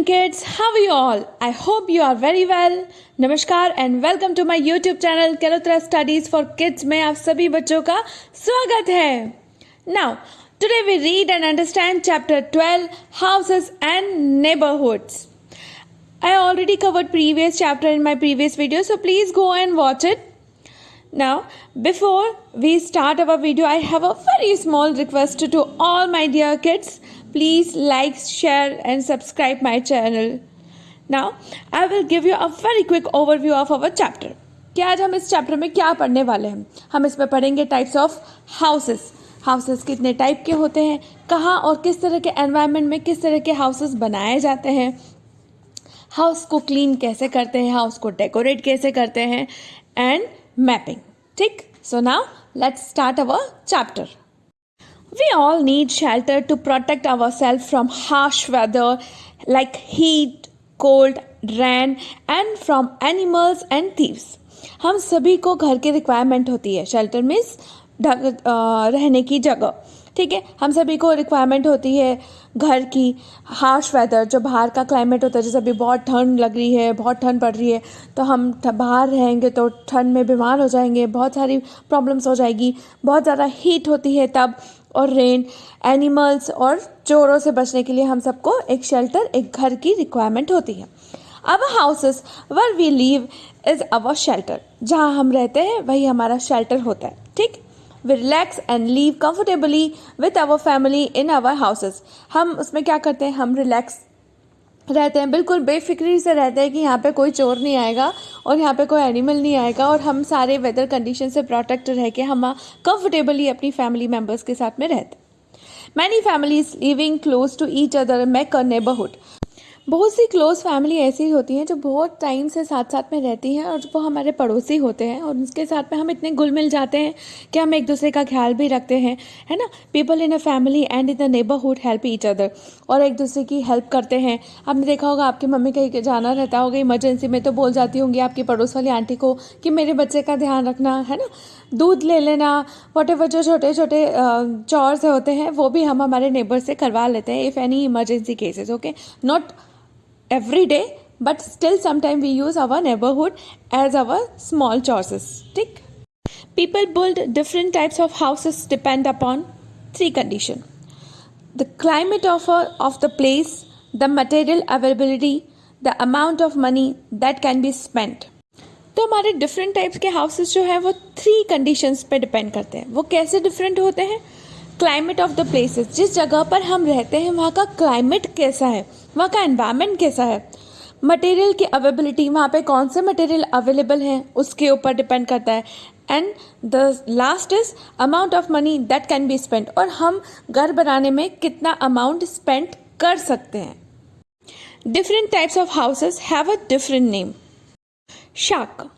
kids, how are you all? I hope you are very well. नमस्कार and welcome to my YouTube channel Kalatra Studies for Kids में आप सभी बच्चों का स्वागत है. Now, today we read and understand chapter 12, Houses and Neighborhoods. I already covered previous chapter in my previous video, so please go and watch it. Now, before we start our video, I have a very small request to all my dear kids. Please like, share and subscribe my channel. Now, I will give you a very quick overview of our chapter. कि आज हम इस chapter में क्या पढ़ने वाले हैं. हम इसमें पढ़ेंगे टाइप्स ऑफ हाउसेस. हाउसेस कितने टाइप के होते हैं, कहाँ और किस तरह के एनवायरनमेंट में किस तरह के हाउसेस बनाए जाते हैं, हाउस को क्लीन कैसे करते हैं, हाउस को डेकोरेट कैसे करते हैं, एंड मैपिंग. ठीक. So now let's start our chapter. We all need shelter to protect ourselves from harsh weather like heat, cold, rain and from animals and thieves. हम सभी को घर की रिक्वायरमेंट होती है. शेल्टर मीन्स रहने की जगह. ठीक है. हम सभी को रिक्वायरमेंट होती है घर की. हार्श वेदर, जो बाहर का क्लाइमेट होता है, जैसे अभी बहुत ठंड लग रही है, बहुत ठंड पड़ रही है, तो हम बाहर रहेंगे तो ठंड में बीमार हो जाएंगे, बहुत सारी प्रॉब्लम्स हो जाएगी. बहुत ज़्यादा हीट होती है तब. और रेन, एनिमल्स और चोरों से बचने के लिए हम सबको एक शेल्टर, एक घर की रिक्वायरमेंट होती है. Our houses where we live is our shelter. जहाँ हम रहते हैं वही हमारा शेल्टर होता है. ठीक. We relax and live comfortably with our family in our houses. हम उसमें क्या करते हैं, हम रिलैक्स रहते हैं, बिल्कुल बेफिक्री से रहते हैं कि यहाँ पे कोई चोर नहीं आएगा और यहाँ पे कोई एनिमल नहीं आएगा, और हम सारे वेदर कंडीशन से प्रोटेक्ट रह के हम कंफर्टेबली अपनी फैमिली मेम्बर्स के साथ में रहते. Many families living close to each other make a neighbourhood. बहुत सी क्लोज फैमिली ऐसी होती हैं जो बहुत टाइम से साथ साथ में रहती हैं और वो हमारे पड़ोसी होते हैं, और उनके साथ में हम इतने घुल मिल जाते हैं कि हम एक दूसरे का ख्याल भी रखते हैं, है ना. People in a family and in the neighbourhood help each other. और एक दूसरे की हेल्प करते हैं. आपने देखा होगा आपकी मम्मी कहीं जाना रहता होगा इमरजेंसी में, तो बोल जाती होंगी आपकी पड़ोस वाली आंटी को कि मेरे बच्चे का ध्यान रखना, है ना. दूध ले लेना, वॉटेवर जो छोटे छोटे चॉर्स होते हैं वो भी हम हमारे नेबर से करवा लेते हैं if any emergency cases. Okay. Not every day, but still sometime we use our neighborhood as our small choices. ठीक. People build different types of houses depend upon three conditions: the climate of the place, the material availability, the amount of money that can be spent. तो हमारे different types के houses जो है वो 3 conditions पे depend करते हैं. वो कैसे डिफरेंट होते हैं? क्लाइमेट ऑफ द प्लेसेस, जिस जगह पर हम रहते हैं वहाँ का क्लाइमेट कैसा है, वहाँ का एनवायरनमेंट कैसा है. मटेरियल की अवेलेबिलिटी, वहाँ पे कौन से मटेरियल अवेलेबल हैं उसके ऊपर डिपेंड करता है. And the last is amount of money that can be spend, और हम घर बनाने में कितना अमाउंट स्पेंड कर सकते हैं. Different types of houses have a different name. शाक.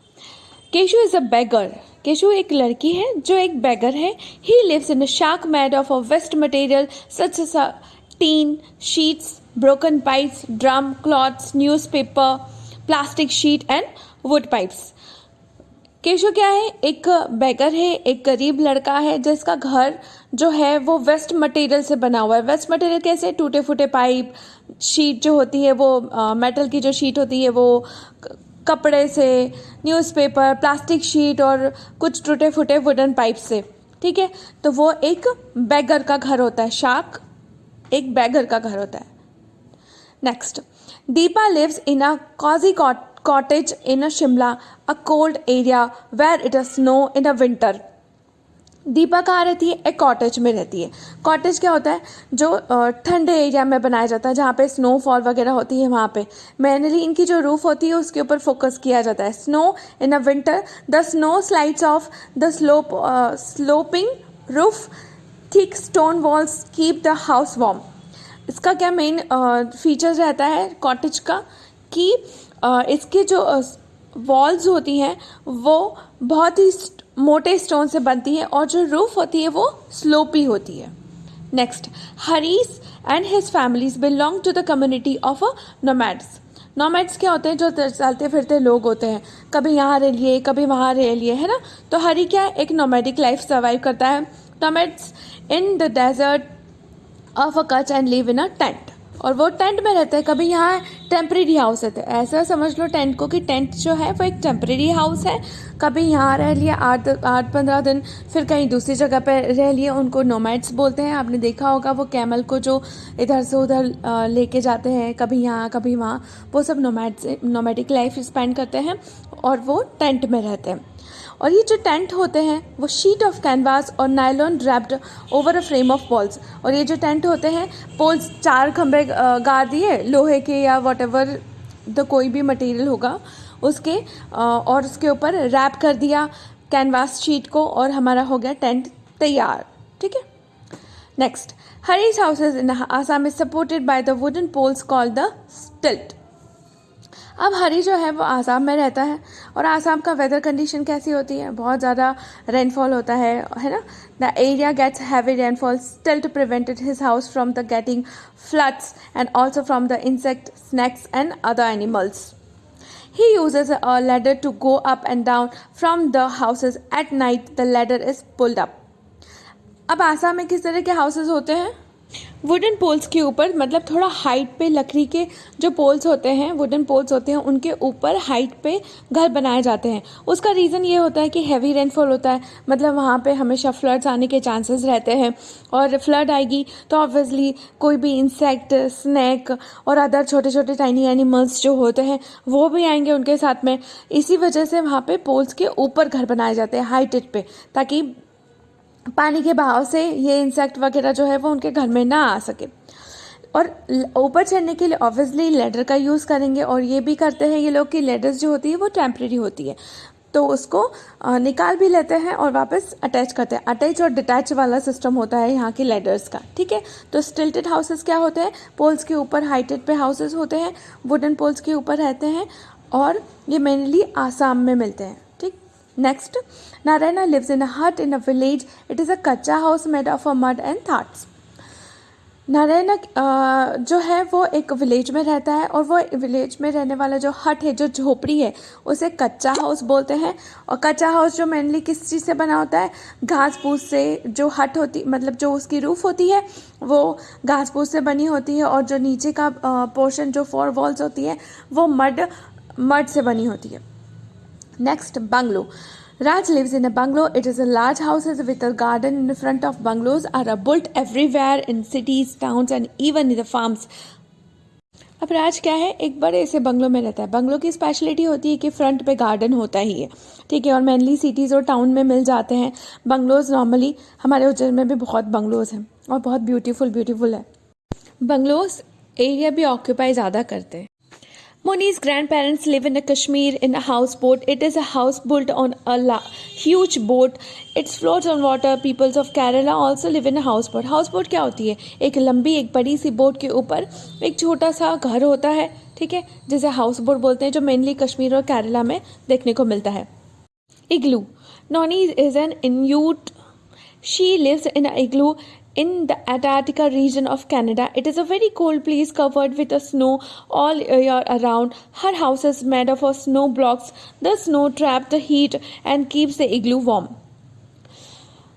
Keshu is a beggar. Keshu एक लड़की है जो एक बेगर है. He lives in a shack made of a waste material such as tin, sheets, broken pipes, drum, cloths, newspaper, plastic sheet and wood pipes. Keshu क्या है? एक बेगर है, एक गरीब लड़का है जिसका घर जो है वो वेस्ट मटेरियल से बना हुआ है. वेस्ट मटेरियल कैसे? टूटे फूटे पाइप, शीट जो होती है वो मेटल की जो शीट होती है वो कपड़े से, न्यूज़पेपर, प्लास्टिक शीट और कुछ टूटे फूटे वुडन पाइप से. ठीक है. तो वो एक बेगर का घर होता है. शाक एक बेगर का घर होता है. Next, Deepa lives in a cozy cottage in a Shimla, a cold area where it is snow in the winter. Deepa कहाँ रहती है? एक कॉटेज में रहती है. कॉटेज क्या होता है? जो ठंडे एरिया में बनाया जाता है जहाँ पे स्नोफॉल वगैरह होती है. वहाँ पे मेनली इनकी जो रूफ होती है उसके ऊपर फोकस किया जाता है. Snow in a winter, the snow slides of the sloping roof, thick stone walls keep the house warm. इसका क्या मेन फीचर्स रहता है कॉटेज का कि इसके जो वॉल्स होती हैं वो बहुत ही मोटे स्टोन से बनती है और जो रूफ होती है वो स्लोपी होती है. Next, Harish and his families belong to the community of nomads. Nomads क्या होते हैं? जो चलते फिरते लोग होते हैं, कभी यहाँ रह लिए कभी वहाँ रह लिए, है ना. तो हरी क्या है? एक नोमैडिक लाइफ सर्वाइव करता है. Nomads in the desert of a Kutch and live in a tent. और वो टेंट में रहते हैं। कभी यहाँ टेम्परेरी हाउस है, तो ऐसा समझ लो टेंट को कि टेंट जो है वो एक टेम्परेरी हाउस है। कभी यहाँ रह लिया 8-15 दिन, फिर कहीं दूसरी जगह पर रह लिया, उनको नोमैड्स बोलते हैं। आपने देखा होगा वो कैमल को जो इधर से उधर लेके जाते हैं, कभी यहाँ कभी वहाँ, वो सब नोमैडिक लाइफ स्पेंड करते हैं और वो टेंट में रहते हैं। और ये जो टेंट होते हैं वो शीट ऑफ कैनवास और nylon draped over a frame of poles. और ये जो टेंट होते हैं, पोल्स 4 खंभे गाड़ दिए लोहे के या वॉट एवर द कोई भी मटेरियल होगा उसके, और उसके ऊपर रैप कर दिया कैनवास शीट को, और हमारा हो गया टेंट तैयार। ठीक है। Next, Hari's houses in Assam is supported by the wooden poles called the stilt. अब हरी जो है वो आसाम में रहता है, और आसाम का वेदर कंडीशन कैसी होती है, बहुत ज़्यादा रेनफॉल होता है ना। The area gets heavy rainfall, stilt prevented his house from the getting floods and also from the insect, snakes and other animals. He uses a ladder to go up and down from the houses. At night, the ladder is pulled up. अब आसाम में किस तरह के houses होते हैं, wooden poles के ऊपर, मतलब थोड़ा हाइट पे लकड़ी के जो पोल्स होते हैं, वुडन पोल्स होते हैं, उनके ऊपर हाइट पे घर बनाए जाते हैं. उसका रीज़न ये होता है कि हैवी रेनफॉल होता है, मतलब वहाँ पे हमेशा फ्लड्स आने के चांसेस रहते हैं, और फ्लड आएगी तो ऑब्वियसली कोई भी इंसेक्ट, स्नैक और अदर छोटे छोटे टाइनी एनिमल्स जो होते हैं वो भी आएंगे उनके साथ में. इसी वजह से वहाँ पे पोल्स के ऊपर घर बनाए जाते हैं हाइटेड पे, ताकि पानी के बहाव से ये इंसेक्ट वगैरह जो है वो उनके घर में ना आ सके. और ऊपर चढ़ने के लिए ऑब्वियसली लेडर का यूज़ करेंगे, और ये भी करते हैं ये लोग कि लेडर्स जो होती है वो टेम्प्रेरी होती है, तो उसको निकाल भी लेते हैं और वापस अटैच करते हैं. अटैच और डिटैच वाला सिस्टम होता है यहाँ की लेडर्स का. ठीक है. तो स्टिल्टेड हाउसेस क्या होते हैं, पोल्स के ऊपर हाइटेड पे हाउसेस होते हैं, वुडन पोल्स के ऊपर रहते हैं, और ये मेनली आसाम में मिलते हैं. ठीक. Next, Narayana lives in a hut in a village. It is a kacha house made of mud and thatch. Narayan जो है वो एक विलेज में रहता है, और वो विलेज में रहने वाला जो हट है, जो झोपड़ी है, उसे कच्चा हाउस बोलते हैं. और कच्चा हाउस जो मेनली किस चीज़ से बना होता है, घास फूस से. जो हट होती, मतलब जो उसकी रूफ होती है वो घास फूस से बनी होती है, और जो नीचे का पोर्शन, जो 4 वॉल्स होती है, वो मड से बनी होती है. Next, bungalow. Raj lives in a bungalow. It is a large house with a garden in front of. Bungalows are built everywhere in cities, towns and even in the farms. अब राज क्या है, एक बड़े से बंगलो में रहता है. Bungalow की स्पेशलिटी होती है कि फ्रंट पे गार्डन होता ही है. ठीक है. और मेनली सिटीज़ और टाउन में मिल जाते हैं बंगलोज. नॉर्मली हमारे उज्जैन में भी बहुत बंगलोज हैं, और बहुत ब्यूटीफुल है. बंगलोज एरिया भी ऑक्यूपाई ज़्यादा करते हैं. Moni's grandparents live in Kashmir in a houseboat. It is a house built on a huge boat. It floats on water. Peoples of Kerala also live in a houseboat. Houseboat क्या होती है, एक लंबी, एक बड़ी सी बोट के ऊपर एक छोटा सा घर होता है. ठीक है. जिसे हाउस बोट बोलते हैं, जो मेनली कश्मीर और केरला में देखने को मिलता है. इग्लू. Noni is an Inuit. She lives in an igloo in the Antarctica region of Canada. It is a very cold place covered with a snow all year around. Her house is made of snow blocks. The snow traps the heat and keeps the igloo warm.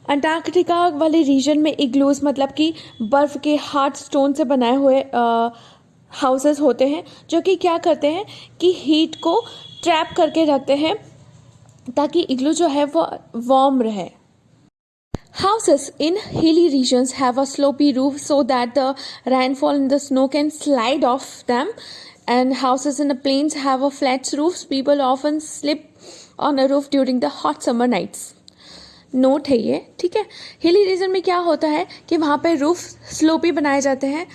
Antarctica वाले reason में igloos मतलब कि बर्फ़ के hard stone से बनाए हुए houses होते हैं, जो कि क्या करते हैं कि हीट को ट्रैप करके रखते हैं, ताकि इग्लू जो है वो वार्म रहे. Houses in hilly regions have a slopy roof so that the rainfall and the snow can slide off them, and houses in the plains have a flat roofs. People often sleep on a roof during the hot summer nights. Note है ये. ठीक है. Hilly region में क्या होता है कि वहाँ पे रूफ स्लोपी बनाए जाते हैं,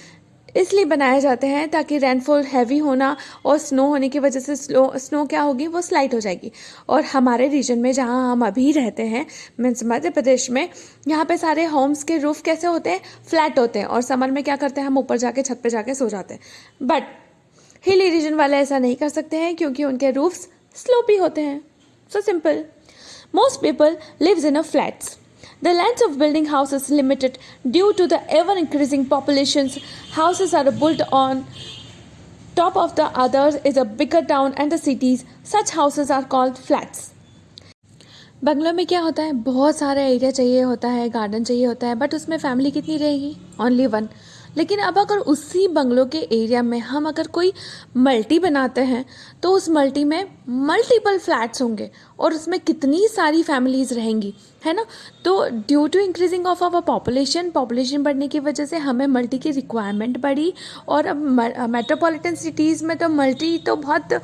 इसलिए बनाए जाते हैं ताकि रेनफॉल हैवी होना और स्नो होने की वजह से स्नो क्या होगी, वो स्लाइड हो जाएगी. और हमारे रीजन में जहाँ हम अभी रहते हैं, मीन्स मध्य प्रदेश में, यहाँ पे सारे होम्स के रूफ कैसे होते हैं, फ्लैट होते हैं. और समर में क्या करते हैं, हम ऊपर जाके छत पे जाके सो जाते हैं. बट हिली रीजन वाले ऐसा नहीं कर सकते हैं, क्योंकि उनके रूफ्स स्लोपी होते हैं. So simple. Most people lives in a flats. The length of building houses is limited due to the ever-increasing populations. Houses are built on top of the others is a bigger town and the cities. Such houses are called flats. Bungalow में क्या होता है, बहुत सारा area चाहिए होता है, garden चाहिए होता है, बट उसमें फैमिली कितनी रहेगी, ओनली 1. लेकिन अब अगर उसी बंगलो के एरिया में हम अगर कोई मल्टी बनाते हैं तो उस मल्टी में मल्टीपल फ्लैट्स होंगे और उसमें कितनी सारी फैमिलीज़ रहेंगी, है ना। तो due to increasing of our population बढ़ने की वजह से हमें मल्टी की रिक्वायरमेंट बढ़ी। और अब मेट्रोपॉलिटन सिटीज़ में तो मल्टी तो बहुत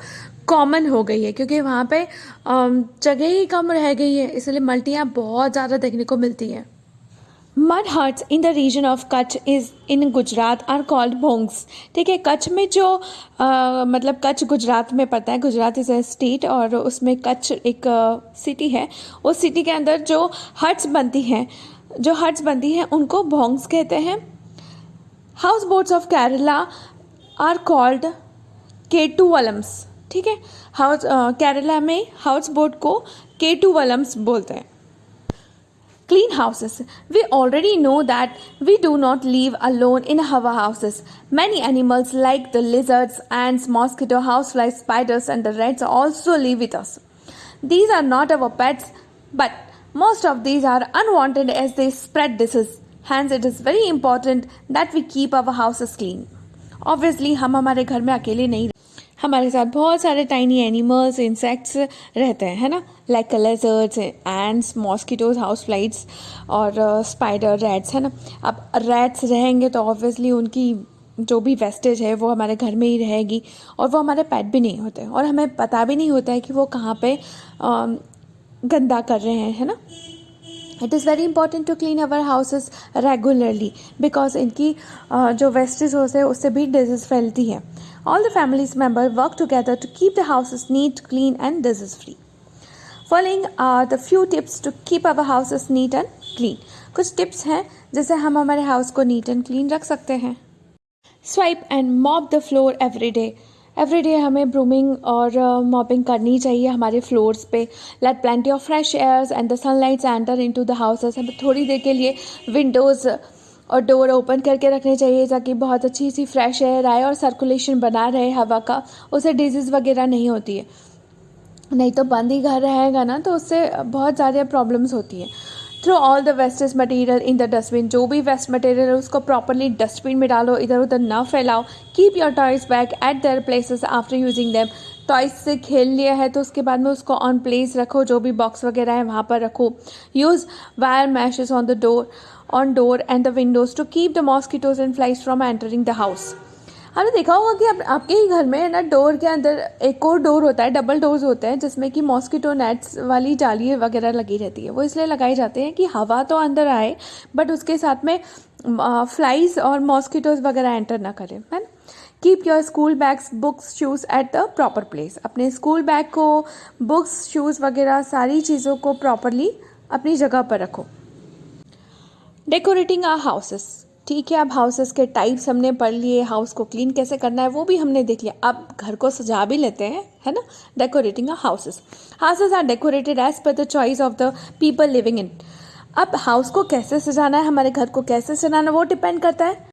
कॉमन हो गई है, क्योंकि वहाँ पे जगह ही कम रह गई है, इसलिए मल्टियाँ बहुत ज़्यादा देखने को मिलती हैं। Mud huts in the region of Kutch is in Gujarat are called bhongs. ठीक है, कच्छ में जो मतलब कच्छ गुजरात में पड़ता है, गुजरात इज़ अ स्टेट और उसमें कच्छ एक सिटी है। उस सिटी के अंदर जो हट्स बनती हैं उनको भोंग्स कहते हैं। House boats of Kerala are called kettuvallams. ठीक है, केरला में हाउस बोट को केटुवलम्स बोलते हैं। Clean houses. We already know that we do not live alone in our houses. Many animals like the lizards, ants, mosquito, houseflies, spiders and the rats also live with us. These are not our pets, but most of these are unwanted as they spread disease. Hence, it is very important that we keep our houses clean. Obviously, हम हमारे घर में अकेले नहीं, हमारे साथ बहुत सारे टाइनी एनिमल्स, इंसेक्ट्स रहते हैं, है ना, like lizards, ends, mosquitoes, house flights और स्पाइडर, रैट्स, है ना। अब रैट्स रहेंगे तो ऑब्वियसली उनकी जो भी वेस्टेज है वो हमारे घर में ही रहेगी और वो हमारे पेट भी नहीं होते और हमें पता भी नहीं होता है कि वो कहाँ पे गंदा कर रहे हैं, है ना। It is very important to clean our houses regularly because इनकी जो वेस्टेज होते हैं उससे भी डिजीज़ फैलती है। All the family's members work together to keep the houses neat, clean and disease free. Following are the few tips to keep our houses neat and clean. कुछ tips हैं जिससे हम हमारे हाउस को नीट एंड क्लीन रख सकते हैं। Swipe and mop the floor every day. Every day हमें ब्रूमिंग और मॉपिंग करनी चाहिए हमारे फ्लोर्स पे। Let plenty of fresh airs and the sunlights enter into the houses. हमें थोड़ी देर के लिए विंडोज़ और डोर ओपन करके रखने चाहिए ताकि बहुत अच्छी सी फ्रेश एयर आए और सर्कुलेशन बना रहे हवा का, उससे डिजीज़ वगैरह नहीं होती है। नहीं तो बंद ही घर रहेगा ना तो उससे बहुत ज़्यादा प्रॉब्लम्स होती हैं। Throw all the wastage material in the dustbin. जो भी वेस्ट मटेरियल है उसको प्रॉपरली डस्टबिन में डालो, इधर उधर ना फैलाओ। Keep your toys back at their places after using them. Toys से खेल लिया है तो उसके बाद में उसको ऑन प्लेस रखो, जो भी बॉक्स वगैरह है वहाँ पर रखो। Use wire meshes on door and the Windows to keep the mosquitoes and flies from entering the house. आपने देखा होगा कि आपके ही घर में ना डोर के अंदर एक और डोर होता है, डबल डोर्स होते हैं जिसमें कि मॉस्किटो नेट्स वाली जाली वगैरह लगी रहती है। वो इसलिए लगाए जाते हैं कि हवा तो अंदर आए बट उसके साथ में फ्लाइज और मॉस्किटोज वगैरह एंटर ना करें, है ना। Keep your school bags, books, shoes at the proper place. अपने स्कूल बैग को, बुक्स, शूज़ वगैरह सारी चीज़ों को प्रॉपरली अपनी जगह पर रखो। Decorating our houses. ठीक है, अब हाउसेस के टाइप्स हमने पढ़ लिए, हाउस को क्लीन कैसे करना है वो भी हमने देख लिया। अब घर को सजा भी लेते हैं, है ना। Decorating our houses. Houses are decorated as per the choice of the people living in. अब हाउस को कैसे सजाना है, हमारे घर को कैसे सजाना है वो डिपेंड करता है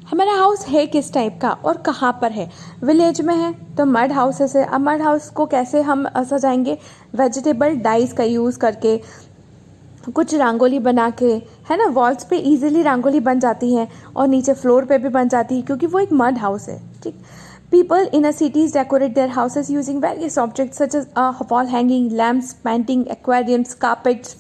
हमारा हाउस है किस टाइप का और कहाँ पर है। विलेज में है तो मड हाउसेस है। अब मड हाउस को कैसे हम सजाएंगे, वेजिटेबल डाइस का यूज़ करके, कुछ रंगोली बना के, है ना। वॉल्स पे इजीली रंगोली बन जाती है और नीचे फ्लोर पे भी बन जाती है क्योंकि वो एक मड हाउस है। ठीक, people in a cities decorate their houses using various objects such as wall hanging, lamps, painting, aquariums, carpets,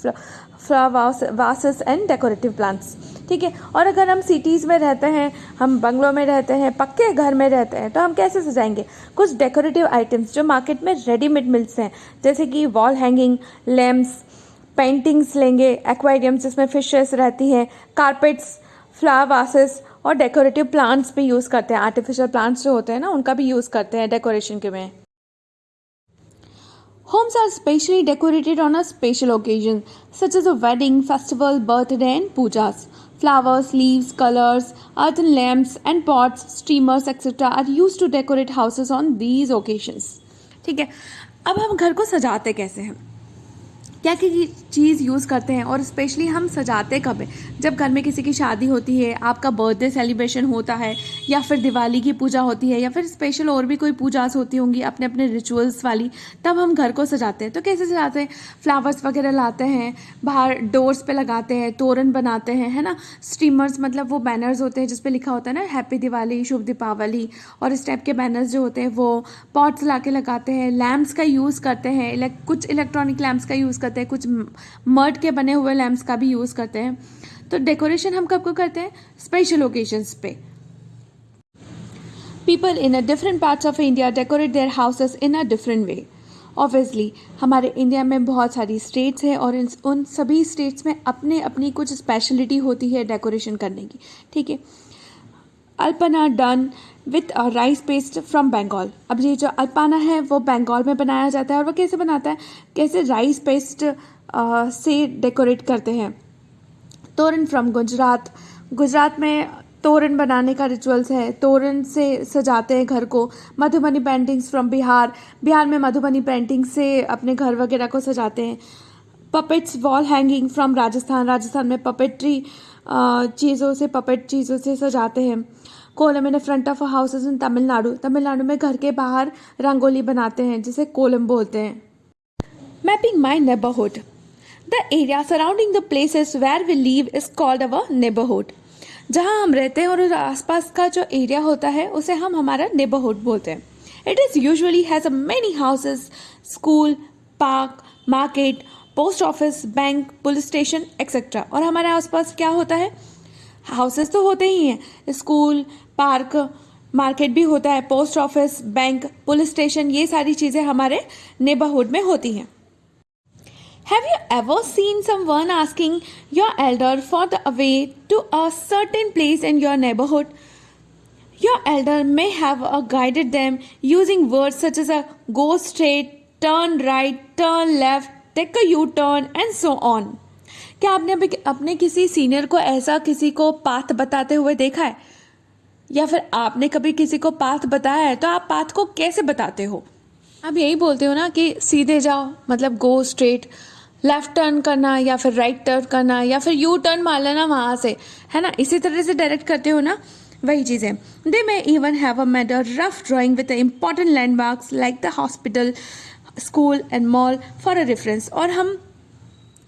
flowers, vases and decorative plants. ठीक है, और अगर हम सिटीज़ में रहते हैं, हम बंगलों में रहते हैं, पक्के घर में रहते हैं, तो हम कैसे सजाएंगे। कुछ डेकोरेटिव आइटम्स जो मार्केट में रेडीमेड मिलते हैं जैसे कि वॉल हैंगिंग, लैम्प्स, पेंटिंग्स लेंगे, एक्वेरियम्स जिसमें फिशेस रहती हैं, कारपेट्स, फ्लावर वासेस और डेकोरेटिव प्लांट्स भी यूज़ करते हैं। आर्टिफिशियल प्लांट्स जो होते हैं ना उनका भी यूज़ करते हैं डेकोरेशन के में। Homes are specially decorated on a special occasion such as a wedding, festival, birthday and pujas. Flowers, leaves, colors, earthen lamps and pots, streamers etc. are used to decorate houses on these occasions. ठीक है, अब हम घर को सजाते कैसे हैं, क्या चीज़ यूज़ करते हैं और स्पेशली हम सजाते कब हैं, जब घर में किसी की शादी होती है, आपका बर्थडे सेलिब्रेशन होता है, या फिर दिवाली की पूजा होती है, या फिर स्पेशल और भी कोई पूजास होती होंगी अपने अपने रिचुअल्स वाली, तब हम घर को सजाते हैं। तो कैसे सजाते हैं? फ्लावर्स वगैरह लाते हैं, बाहर डोर्स पे लगाते हैं, तोरण बनाते हैं, है ना। स्टीमर्स मतलब वो बैनर्स होते हैं जिस पे लिखा होता है ना हैप्पी दिवाली, शुभ दीपावली, और इस टाइप के बैनर्स जो होते हैं वो पॉट्स ला के लगाते हैं। लैम्प्स का यूज़ करते हैं, कुछ इलेक्ट्रॉनिक लैम्प्स का यूज़ करते हैं, कुछ मड के बने हुए लैम्प्स का भी यूज़ करते हैं। तो डेकोरेशन हम कब को करते हैं? स्पेशल ओकेजन्स पे। People in a different parts of India decorate their houses in a different way. Obviously हमारे इंडिया में बहुत सारी स्टेट्स हैं और उन सभी स्टेट्स में अपने अपनी कुछ स्पेशलिटी होती है डेकोरेशन करने की, ठीक है। Alpana done with rice paste from Bengal. अब ये जो अल्पना है वो बंगाल में बनाया जाता है, और वो कैसे बनाता है, कैसे राइस पेस्ट से डेकोरेट करते हैं। तोरण फ्रॉम गुजरात। गुजरात में तोरण बनाने का रिचुअल्स है, तोरण से सजाते हैं घर को। Madhubani paintings from Bihar. बिहार में मधुबनी पेंटिंग से अपने घर वगैरह को सजाते हैं। Puppets wall hanging from Rajasthan. Rajasthan में पपेट चीज़ों से सजाते हैं। Kolam in front of houses in Tamil Nadu. Tamil Nadu में घर के बाहर रंगोली बनाते हैं जिसे कोलम बोलते हैं। Mapping my neighbourhood. The area surrounding the places where we live is called our neighbourhood. जहाँ हम रहते हैं और आसपास का जो एरिया होता है उसे हम हमारा नेबरहुड बोलते हैं। It is usually has a many houses, school, park, market, post office, bank, police station etcetera. और हमारे आसपास क्या होता है? हाउसेस तो होते ही हैं, स्कूल, पार्क, मार्केट भी होता है, post office, bank, police station, ये सारी चीज़ें हमारे नेबरहुड में होती हैं। Have you ever seen someone asking your elder for the way to a certain place in your neighborhood? Your elder may have guided them using words such as a go straight, turn right, turn left, take a U-turn and so on. क्या आपने अपने किसी senior को ऐसा किसी को path बताते हुए देखा है? या फिर आपने कभी किसी को पाथ बताया है तो आप पाथ को कैसे बताते हो? आप यही बोलते हो ना कि सीधे जाओ, मतलब गो स्ट्रेट, लेफ्ट टर्न करना या फिर राइट टर्न करना या फिर यू टर्न मार लेना वहाँ से, है ना। इसी तरह से डायरेक्ट करते हो ना, वही चीज़ें। They may even have a made a rough drawing with important landmarks like the hospital, school and mall for a reference. और हम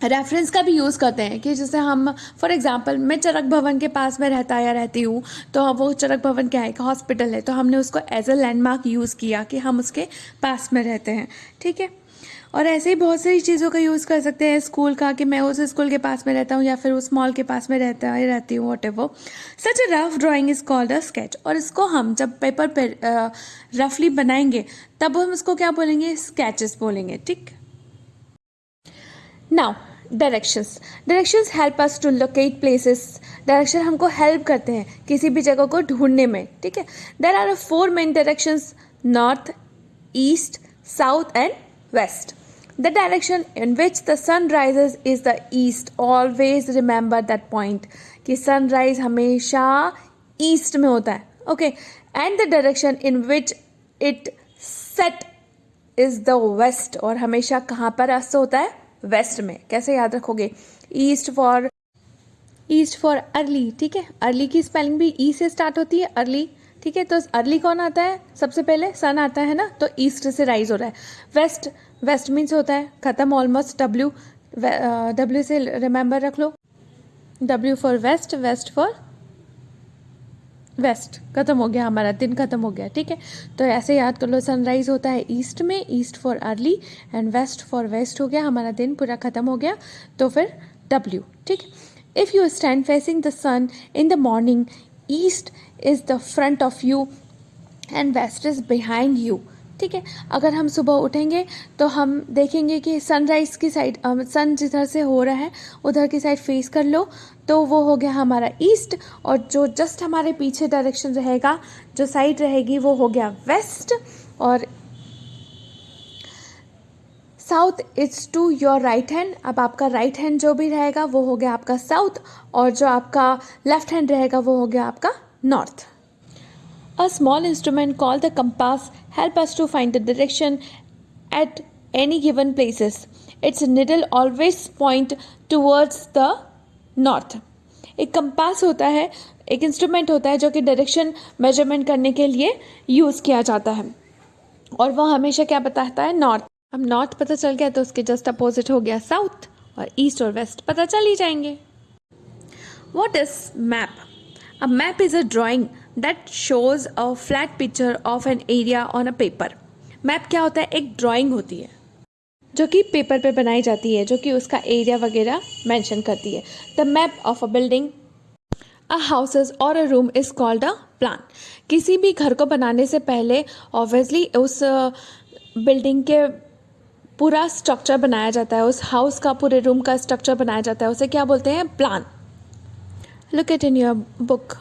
रेफरेंस का भी यूज़ करते हैं कि जैसे हम फॉर एग्जांपल मैं चरक भवन के पास में रहता या रहती हूँ, तो वो चरक भवन क्या है, एक हॉस्पिटल है, तो हमने उसको एज अ लैंडमार्क यूज़ किया कि हम उसके पास में रहते हैं, ठीक है। और ऐसे ही बहुत सारी चीज़ों का यूज़ कर सकते हैं, स्कूल का कि मैं उस स्कूल के पास में रहता हूँ या फिर उस मॉल के पास में रहती हूँ, what ever. Such a rough drawing is called a sketch. और इसको हम जब पेपर पे रफली बनाएंगे तब हम इसको क्या बोलेंगे? स्केचेस बोलेंगे, ठीक। Now directions help us to locate places. Direction हमको हेल्प करते हैं किसी भी जगह को ढूंढने में, ठीक है। There are 4 main directions, north, east, south and west. The direction in which the sun rises is the east. Always remember that point कि sunrise हमेशा east में होता है, okay. And the direction in which it set is the west. और हमेशा कहाँ पर अस्त होता है? west में. कैसे याद रखोगे? east for early, ठीक है। early की स्पेलिंग भी ई से स्टार्ट होती है, early, ठीक है। तो अर्ली कौन आता है? सबसे पहले सन आता है ना, तो ईस्ट से राइज हो रहा है। वेस्ट मीन्स होता है खत्म, ऑलमोस्ट। डब्ल्यू से रिमेंबर रख लो, W for west, west for west, खत्म हो गया, हमारा दिन खत्म हो गया, ठीक है। तो ऐसे याद कर लो, सनराइज होता है ईस्ट में, east for early, and west for west हो गया, हमारा दिन पूरा खत्म हो गया, तो फिर डब्ल्यू, ठीक। If you stand facing the sun in the morning, east is the front of you and west is behind you, ठीक है। अगर हम सुबह उठेंगे तो हम देखेंगे कि सनराइज़ की साइड, सन जिधर से हो रहा है उधर की साइड फेस कर लो, तो वो हो गया हमारा ईस्ट। और जो जस्ट हमारे पीछे डायरेक्शन रहेगा, जो साइड रहेगी, वो हो गया वेस्ट। और south it's to your right hand. अब आपका राइट हैंड जो भी रहेगा वो हो गया आपका साउथ, और जो आपका लेफ्ट हैंड रहेगा वो हो गया आपका north. A small instrument called the compass help us to find the direction at any given places. It's needle always point towards the north. एक कंपास होता है, एक इंस्ट्रूमेंट होता है जो कि डायरेक्शन मेजरमेंट करने के लिए यूज़ किया जाता है, और वह हमेशा क्या बताता है? नॉर्थ। अब नॉर्थ पता चल गया तो उसके जस्ट अपोजिट हो गया साउथ, और ईस्ट और वेस्ट पता चल ही जाएंगे। What is map? A map is a drawing that shows a flat picture of an area on a paper. Map क्या होता है? एक ड्राइंग होती है जो कि पेपर पे बनाई जाती है, जो कि उसका एरिया वगैरह मेंशन करती है। The map of a building, a houses और a room is called a plan. किसी भी घर को बनाने से पहले ऑब्वियसली उस बिल्डिंग के पूरा स्ट्रक्चर बनाया जाता है, उस हाउस का, पूरे रूम का स्ट्रक्चर बनाया जाता है, उसे क्या बोलते हैं? Plan. Look it in your book.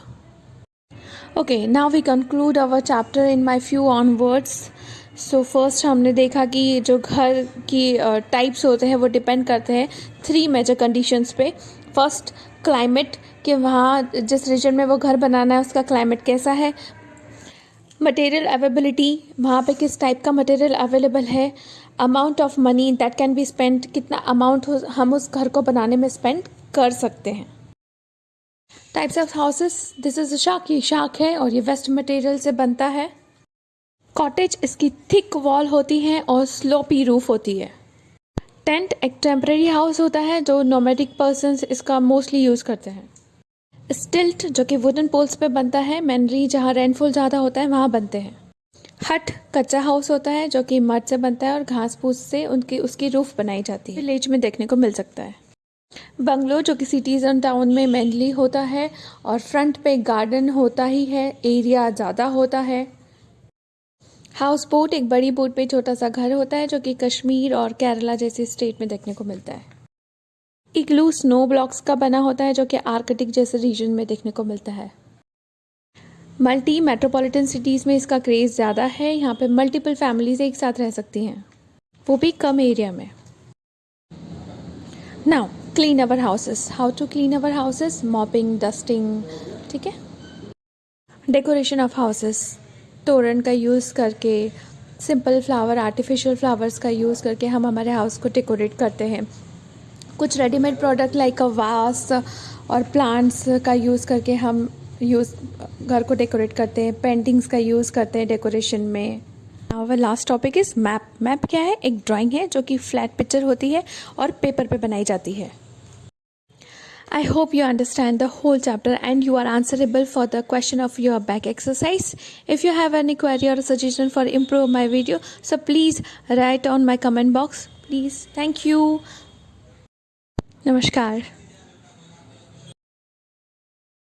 Okay, now we conclude our chapter in my few on words. So first हमने देखा कि जो घर की टाइप्स होते हैं वो डिपेंड करते हैं 3 मेजर कंडीशंस पे। फर्स्ट, क्लाइमेट, कि वहाँ जिस रीजन में वो घर बनाना है उसका क्लाइमेट कैसा है। मटेरियल अवेलेबिलिटी, वहाँ पे किस टाइप का मटेरियल अवेलेबल है। Amount of money that can be spend, कितना अमाउंट हम उस घर को बनाने में स्पेंड कर सकते हैं। Types of houses, this is शाख, ये शाख है और ये वेस्ट मटेरियल से बनता है। कॉटेज, इसकी थिक वॉल होती है और स्लोपी रूफ होती है। टेंट एक टेम्परेरी हाउस होता है जो नोमैडिक पर्सन्स इसका मोस्टली यूज़ करते हैं। स्टिल्ट, जो कि वुडन पोल्स पे बनता है, मेनली जहाँ रेनफॉल ज़्यादा होता है वहाँ बनते हैं। हट कच्चा हाउस होता है जो कि मड से बनता है और घास फूस से उसकी रूफ बनाई जाती है, विलेज में देखने को मिल सकता है। बंगलो, जो कि सिटीज़ एंड टाउन में मेनली होता है और फ्रंट पे गार्डन होता ही है, एरिया ज़्यादा होता है। हाउस बोट, एक बड़ी बोट पे छोटा सा घर होता है जो कि कश्मीर और केरला जैसे स्टेट में देखने को मिलता है। इग्लू स्नो ब्लॉक्स का बना होता है जो कि आर्कटिक जैसे रीजन में देखने को मिलता है। मल्टी मेट्रोपॉलिटन सिटीज़ में इसका क्रेज़ ज़्यादा है, यहाँ पे मल्टीपल फैमिलीज एक साथ रह सकती हैं, वो भी कम एरिया में। Now clean our houses, how to clean our houses? Mopping, dusting, ठीक है। डेकोरेशन ऑफ हाउसेस, तोरण का यूज़ करके, सिंपल फ्लावर, आर्टिफिशियल फ्लावर्स का यूज़ करके हम हमारे हाउस को डेकोरेट करते हैं। कुछ रेडीमेड प्रोडक्ट लाइक अ वास और प्लांट्स का यूज़ करके हम घर को डेकोरेट करते हैं। पेंटिंग्स का यूज़ करते हैं डेकोरेशन में। Our last topic is map. Map क्या है? एक ड्राइंग है जो कि फ्लैट पिक्चर होती है और पेपर पे बनाई जाती है। I hope you understand the whole chapter and you are answerable for the question of your back exercise. If you have any query or suggestion for improve my video, so please write on my comment box. Please. Thank you. Namaskar.